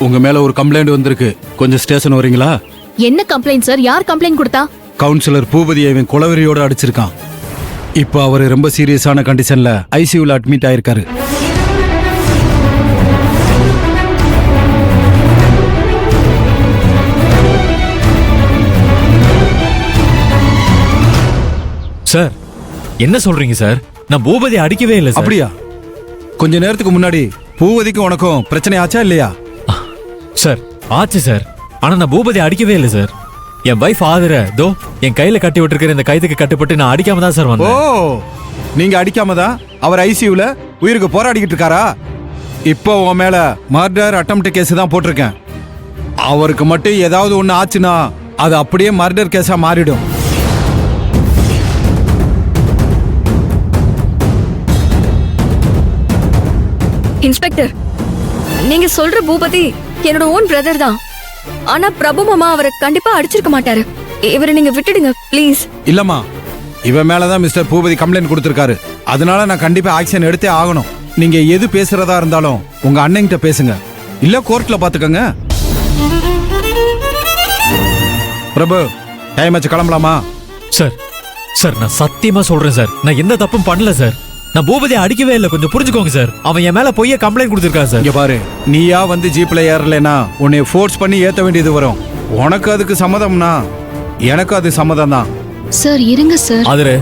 உங்க மேல ஒரு கம்ப்ளைண்ட் வந்திருக்கு. கொஞ்சம் ஸ்டேஷன் வரீங்களா? என்ன கம்ப்ளைண்ட் சார்? யார் கம்ப்ளைண்ட் கொடுத்தா? கவுன்சிலர் பூபதியை இவன் குலவெறியோட அடிச்சிருக்கான். இப்போ அவர் ரொம்ப சீரியஸான கண்டிஷன்ல ஐசியூல அட்மிட் ஆயிருக்காரு. சார் என்ன சொல்றீங்க சார்? நான் பூபதி அடிக்கவே இல்லை சார். அப்படியா? கொஞ்ச நேரத்துக்கு முன்னாடி பூபதிக்கும் உனக்கும் பிரச்சனை ஆச்சா இல்லையா? சார் ஆச்சு சார். ஆனா நான் பூபதி அடிக்கவே இல்லை சார். என் வைஃப் ஆதிர தோ என் கையில கட்டி விட்டுருக்கிற இந்த கைதுக்கு கட்டுப்பட்டு நான் அடிக்காம தான் சார் ஓ, வந்தேன். நீங்க அடிக்காம தான் அவர் ஐசியூல உயிருக்கு போராடிக்கிட்டு இருக்காரா? இப்போ உன் மேல மர்டர் அட்டெம்ப்ட் கேஸ் தான் போட்டிருக்கேன். அவருக்கு மட்டும் ஏதாவது ஒண்ணு ஆச்சுன்னா அது அப்படியே மர்டர் கேஸா மாறிடும். இன்ஸ்பெக்டர், நீங்க சொல்ற பூபதி என்னோட ஓன் பிரதர் தான். ஆனா பிரபு மாமா அவரை கண்டிப்பா அடிச்சிருக்க மாட்டாரு. இவரை நீங்க விட்டுடுங்க ப்ளீஸ். இல்லம்மா, இவன் மேலதான் மிஸ்டர் பூபதி கம்ப்ளைண்ட் கொடுத்திருக்காரு. அதனால நான் கண்டிப்பா ஆக்ஷன் எடுத்தே ஆகணும். நீங்க எது பேசுறதா இருந்தாலும் உங்க அண்ணன்கிட்ட பேசுங்க, இல்ல கோர்ட்ல பாத்துக்கங்க. பிரபு, டைம் ஆச்சு, கிளம்பலாமா? சார் சார் நான் சத்தியமா சொல்றேன் சார், நான் எந்த தப்பும் பண்ணல சார். நான் பூபதி அடிக்கவே இல்லை, கொஞ்சம் புரிஞ்சுக்கோங்க சார். அவன் என் மேல பொய்ய கம்ப்ளைண்ட் கொடுத்திருக்கான் சார். இங்க பாரு, நீயா வந்து ஜீப்ல ஏறலைன்னா உன்னை ஃபோர்ஸ் பண்ணி ஏத்த வேண்டியது வரும். உனக்கு அதுக்கு சம்மதம்னா எனக்கு அது சம்மதம் தான். சார் இருங்க சார். ஆதிர,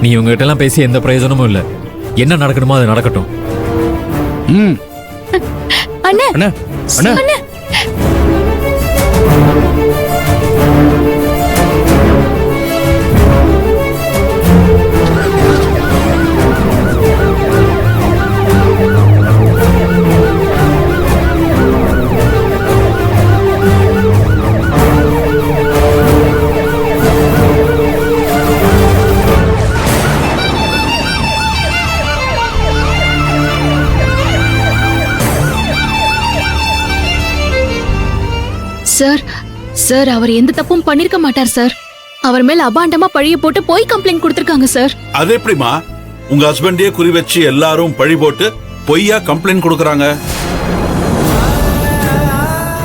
நீ இவங்ககிட்ட எல்லாம் பேசி எந்த பிரயோஜனமும் இல்ல. என்ன நடக்கணுமோ அது நடக்கட்டும். ம். அண்ணே அண்ணா, அண்ணா. அண்ணே. சார் சார் அவர் எந்த தப்பும் பண்ணிருக்க மாட்டார் சார். அவர் மேல அபாண்டமா பழிய போட்டு போய் கம்ப்ளைண்ட் கொடுத்திருக்காங்க சார். அது எப்படிமா? உங்க ஹஸ்பண்டே குறி வச்சு எல்லாரும் பழி போட்டு பொய்யா கம்ப்ளைண்ட் கொடுக்கறாங்க.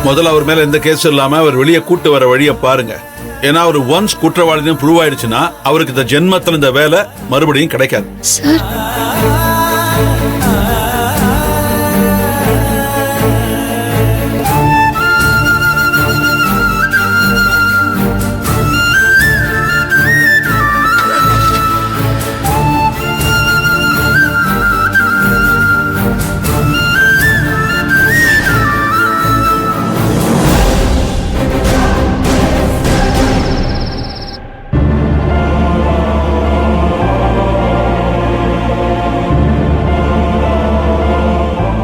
முதல்ல அவர் மேல எந்த கேஸ் இல்லாம அவர் வெளியே கூட்டு வர வழிய பாருங்க. ஏன்னா அவர் ஒன்ஸ் குற்றவாளின்னு ப்ரூவ் ஆயிடுச்சுன்னா அவருக்கு இந்த ஜென்மத்துல இந்த வேலை மறுபடியும் கிடைக்காது. சார்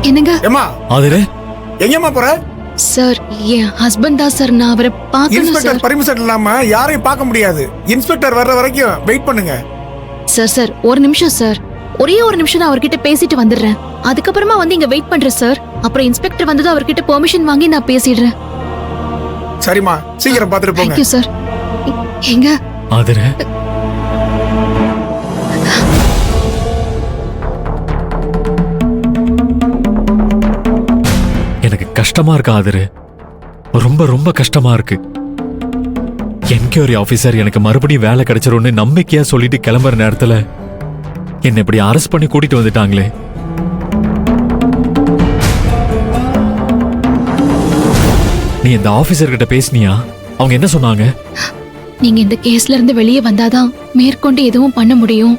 என்னங்க? ஏமா ஆதிர, எங்கம்மா போற? சார் என் ஹஸ்பண்ட் தான் சார். நான் அவரை பார்க்கணும் இன்ஸ்பெக்டர் சார். பர்மிஷன் இல்லாம யாரையும் பார்க்க முடியாது. இன்ஸ்பெக்டர் வர்ற வரைக்கும் வெயிட் பண்ணுங்க. சார் சார் ஒரு நிமிஷம் சார். ஒரே ஒரு நிமிஷம் நான் அவர்கிட்ட பேசிட்டு வந்துடுறேன். அதுக்கப்புறமா வந்து இங்க வெயிட் பண்றேன் சார். அப்புறம் இன்ஸ்பெக்டர் வந்ததும் அவர்கிட்ட பெர்மிஷன் வாங்கி நான் பேசிடுறேன். சரிம்மா, சீக்கிரம் பார்த்துட்டு போங்க. Thank you sir. எங்க? ஆதிர, எனக்கு கஷ்டமா இருக்கு ஆதிர, ரொம்ப ரொம்ப கஷ்டமா இருக்கு. என்கொயரி ஆபீசர் எனக்கு மறுபடியும் வேலை கிடைச்சிரும்னு நம்பிக்கையா சொல்லிட்டு கிளம்புற நேரத்துல என்ன இப்படி அரெஸ்ட் பண்ணி கூட்டிட்டு வந்துட்டாங்களே. நீ இந்த ஆபீசர் கிட்ட பேசினியா? அவங்க என்ன சொன்னாங்க? நீங்க இந்த கேஸ்ல இருந்து வெளியே வந்தாதான் மேற்கொண்டு எதுவும் பண்ண முடியும்.